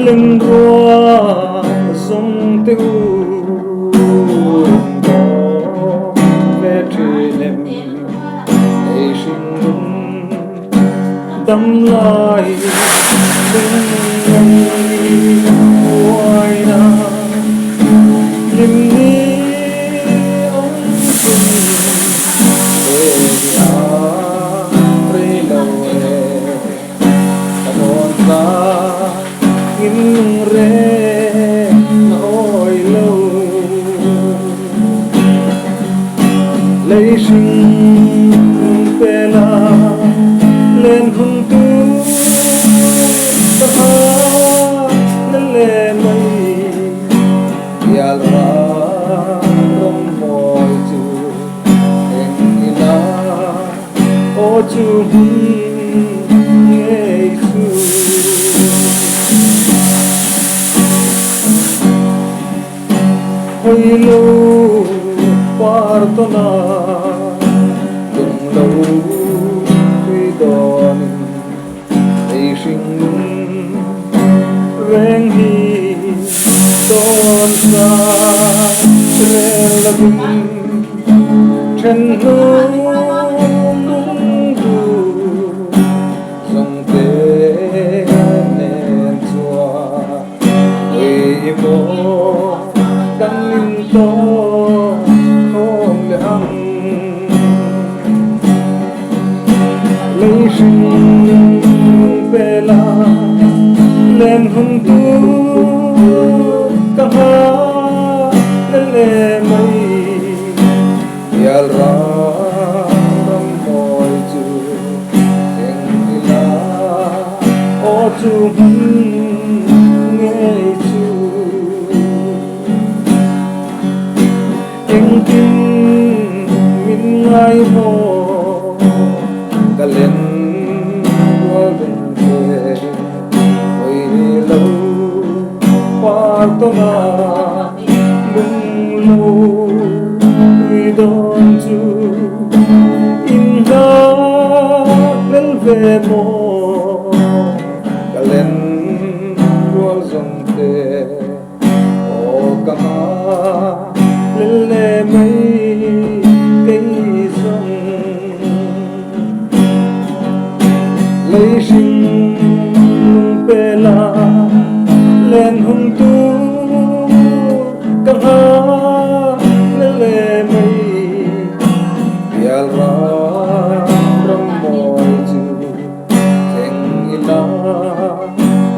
linh rùa sông tiêu có về truy niệm để sinh đúng tâm lại linh ngây hoài na lim ni ông sinh về à rê lâu cảm ơn in re ôi lâu lấy sinh về là lên hung tu ta lên lên mây ya ra rong môi chu em ina ô chu nghe chu hoi lâu partona tung lâu tuy đòn ai sinh rèn hi đòn xa rèn lâm chân hương lung du dòng tê nền chùa người bố đăng linh to không lặng lấy sinh về là lên hung tu cả lên lên mây ya ra ram môi chu em ila ô chu nghe chu em kinh min ngai ho cả lên qua gần kề ôi lâu qua to na lung lâu tuy đón chu in ra lên về mò cả lên qua dòng tề ô cả lên lệ mấy cây sông lấy sinh về là lên hung tu cả lên lệ mấy ya ra rong môi chu thành ila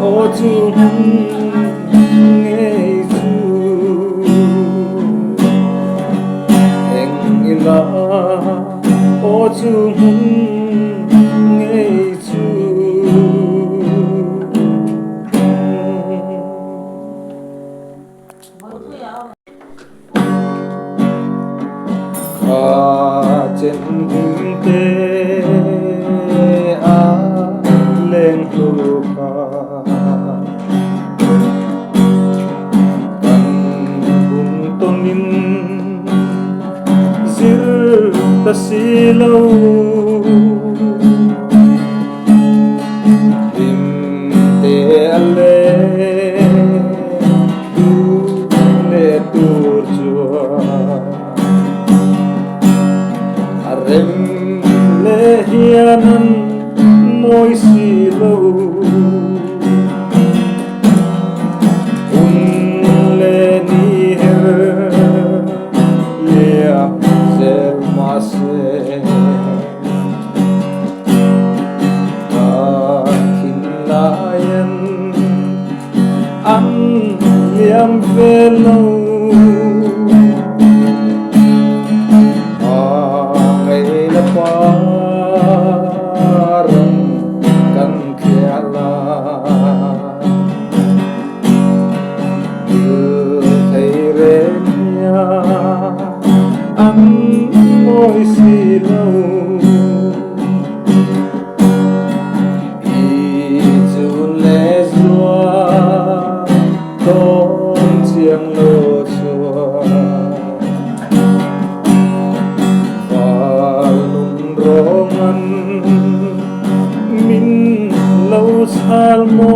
ô chu nghe ila ô chu nghe chu trên hình tê lên lù căn bùn tôn nín zir ta si lâu im tê lê tu lê tu chua rem le hianan moi si lâu le ni her le zel mase kin layan an liam ve lâu parang kan khela thầy renya anh môi si lâu y chun le zua tôn chiang lô chua roman min lâu salmo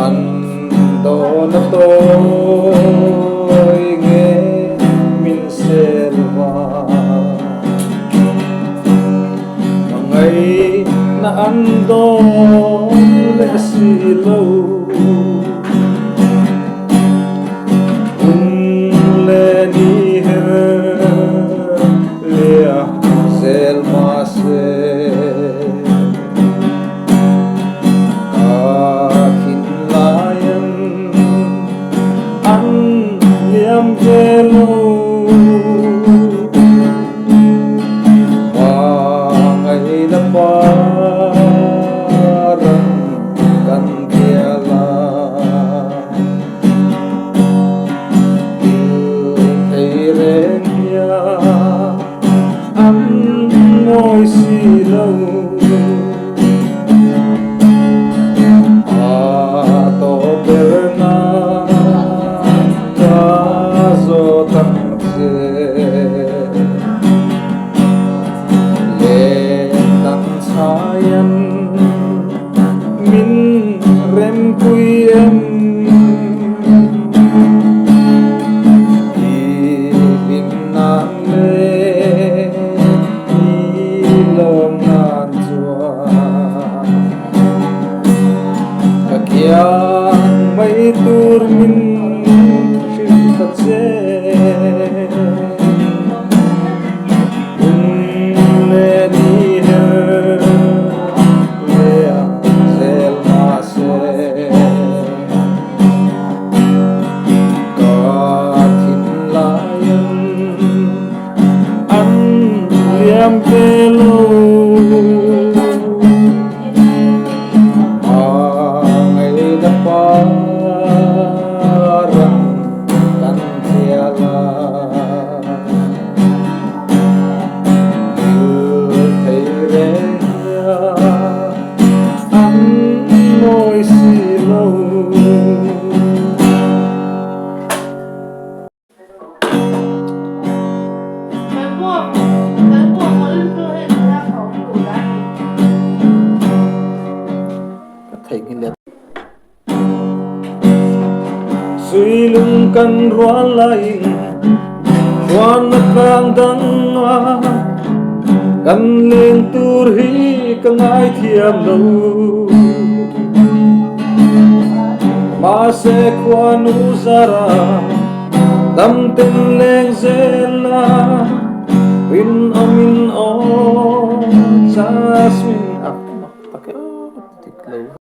ando na toy nghe min selva ngày na ando le silo le ni le selma se akin layan an liam velo parang kantiala kairenya ang mo'y silaw ato perna kazo tangse sayan min rem kuyem ilim nan le ilong nan jua kakyang may turmin shiltatse liam pelo ay na parang kantiala kairenya ang mo'y silaw. Suy lung kan ruan laing ruan na kang danga kan leng turhi kang ai thiam lo ma se kwan uzara dam ten leng zela win amin o jasmine